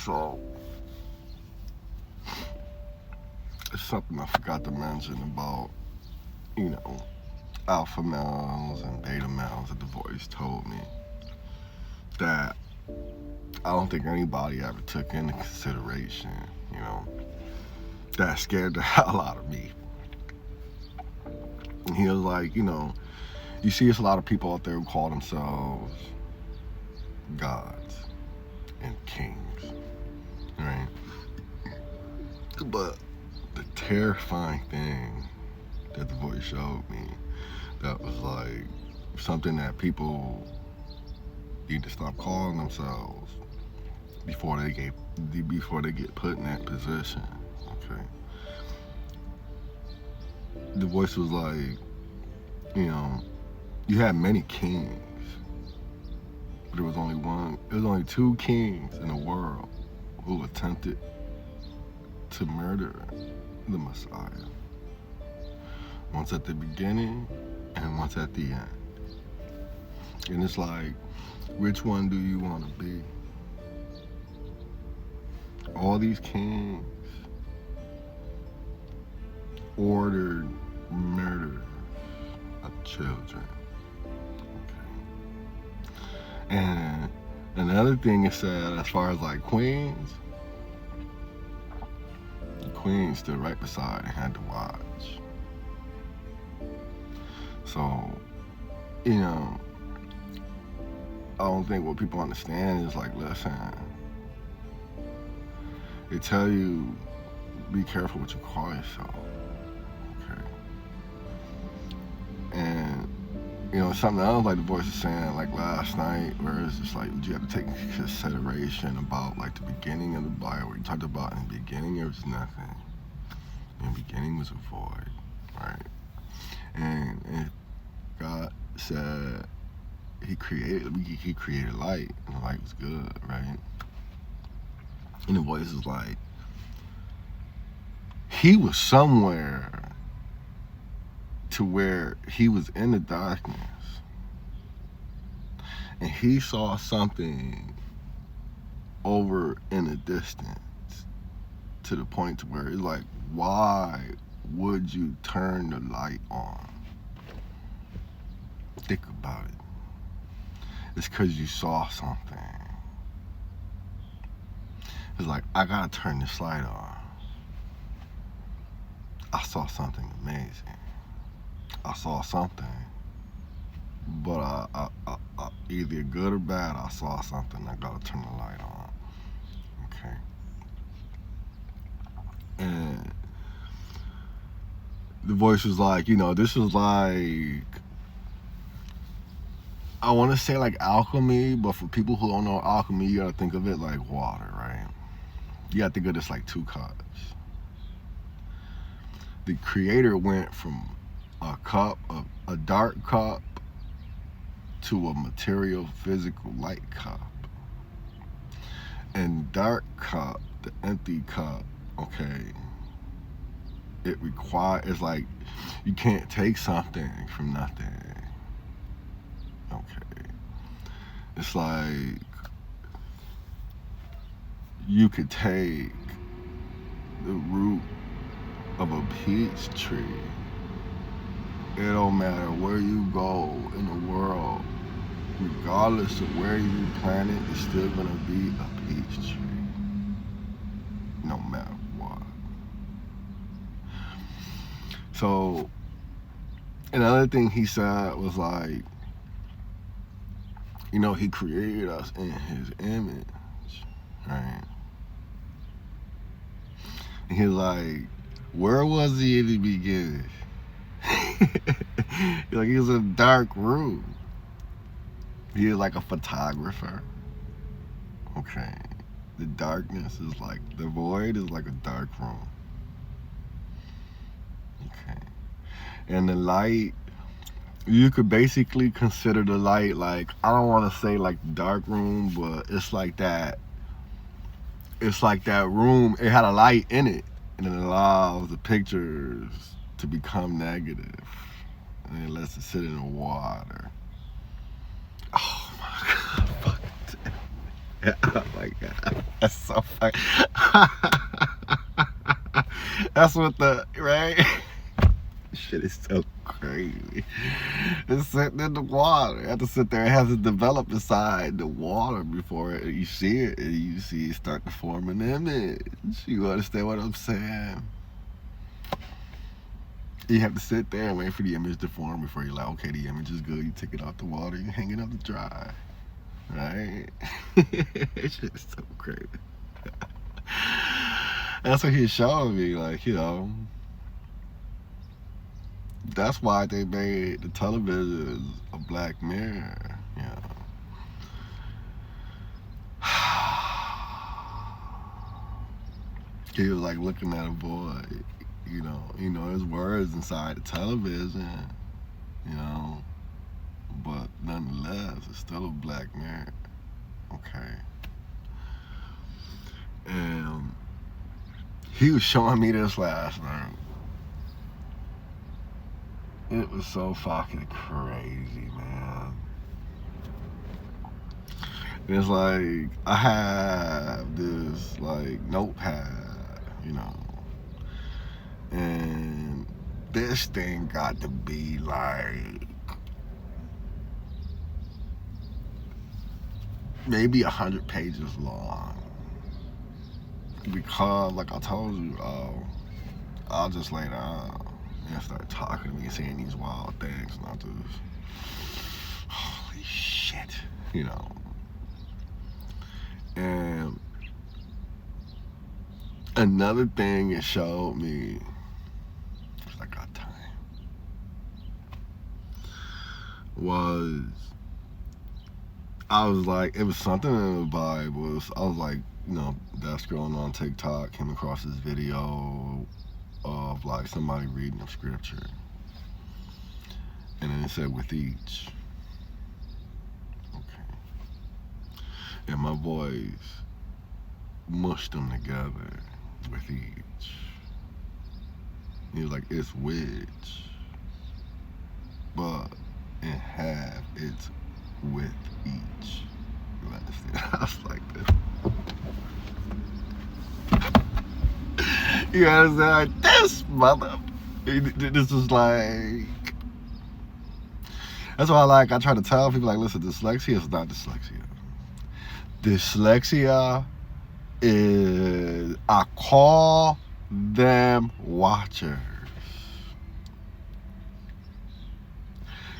So, it's something I forgot to mention about, you know, alpha males and beta males that the voice told me that I don't think anybody ever took into consideration, you know, that scared the hell out of me. And he was like, you know, you see there's a lot of people out there who call themselves gods and kings, right? But the terrifying thing that the voice showed me that was like something that people need to stop calling themselves before they get put in that position. Okay. The voice was like, you know, you had many kings, but there was only two kings in the world who attempted to murder the Messiah. Once at the beginning and once at the end. And it's like, which one do you want to be? All these kings ordered murder of children. Okay. And another thing is said, as far as like queens, the queen stood right beside and had to watch. So, you know, I don't think what people understand is like, listen, they tell you, be careful what you call yourself, okay? And, you know, something else like the voice is saying, like last night, where it's just like, you have to take consideration about like the beginning of the Bible, where you talked about in the beginning there was nothing. In the beginning was a void, right? And God said he created light, and the light was good, right? And the voice is like, he was somewhere to where he was in the darkness, and he saw something over in the distance to the point to where it's like, why would you turn the light on? Think about it. It's because you saw something. It's like, I gotta turn this light on. I saw something amazing. I saw something, but I either good or bad, I saw something. I gotta turn the light on. Okay. And the voice was like, you know, this was like, I want to say like alchemy, but for people who don't know alchemy, you gotta think of it like water, right? You gotta think of this like two cups. The creator went from a dark cup to a material, physical light cup. And dark cup, the empty cup, okay, it's like you can't take something from nothing. Okay. It's like you could take the root of a peach tree. It don't matter where you go in the world, regardless of where you plant it, it's still gonna be a peach tree. No matter what. So, another thing he said was like, you know, he created us in his image, right? And he was like, where was he in the beginning? Like, he was in a dark room. He is like a photographer. Okay. The darkness is like, the void is like a dark room. Okay. And the light, you could basically consider the light like, I don't want to say like dark room, but it's like that room, it had a light in it, and it allows the pictures to become negative, and it lets it sit in the water. Oh my God, fuck that. Oh my God, that's so funny. That's what the, right? Shit is so crazy. It's sitting in the water. You have to sit there. It has to develop inside the water before you see it, and you see it start to form an image. You understand what I'm saying? You have to sit there and wait for the image to form before you're like, okay, the image is good. You take it out the water, you hang it up to dry. Right? It's just so crazy. That's what he's showing me, like, you know. That's why they made the television a Black Mirror, you know. He was like looking at a boy, you know, his words inside the television, you know, but nonetheless, it's still a Black Mirror, okay. And he was showing me this last night. It was so fucking crazy, man. And it's like, I have this, like, notepad, you know, and this thing got to be, like, maybe 100 pages long. Because, like I told you, I'll just lay down and start talking to me and saying these wild things, and I'll just, holy shit, you know. And another thing it showed me, if I got time, was, I was like, it was something in the Bible. I was like, you know, that's scrolling on TikTok, came across this video of like somebody reading a scripture, and then it said with each. Okay. And my boys mushed them together with each. He was like, it's which, but in half it's with each. You understand? I was like this. You understand? Like, this mother. This is like. That's why I try to tell people, like, listen, dyslexia is not dyslexia. Dyslexia is, I call them watchers.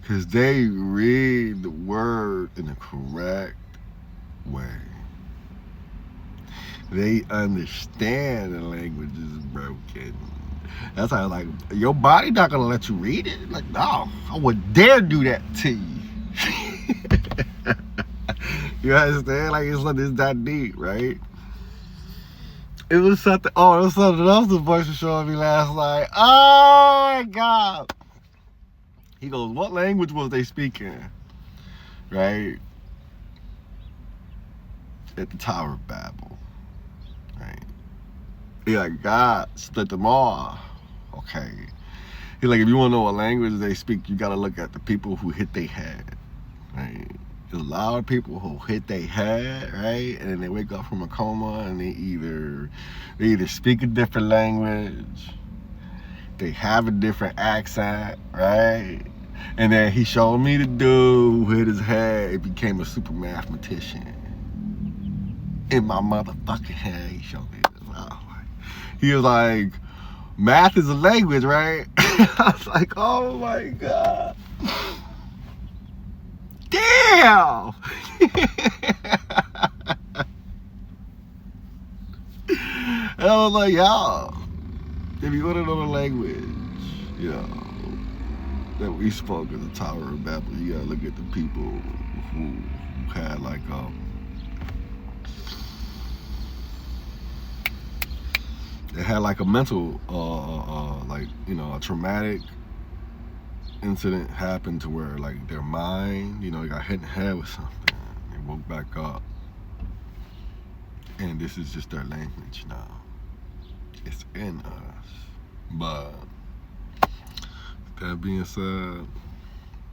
Because they read the word in the correct way. They understand the language is broken. That's how, like, your body not gonna let you read it. Like, no, I would dare do that to you. You understand? Like, it's that deep, right? It was something. Oh, it was something else the voice was showing me last night. Oh my God! He goes, "What language was they speaking?" Right? At the Tower of Babel. Right? He like, God split them all. Okay. He like, if you want to know what language they speak, you gotta look at the people who hit their head. Right? There's a lot of people who hit their head, right? And then they wake up from a coma and they either speak a different language, they have a different accent, right? And then he showed me the dude who hit his head and became a super mathematician. In my motherfucking head, he showed me this. He was like, math is a language, right? I was like, oh my God. Damn! And I was like, y'all, if you want to know the language, you know, that we spoke at the Tower of Babel, you gotta look at the people who had like they had like a mental like, you know, a traumatic incident happened to where like their mind, you know, got hit in the head with something. They woke back up, and this is just their language now. It's in us. But that being said,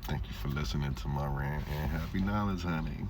thank you for listening to my rant, and happy knowledge, honey.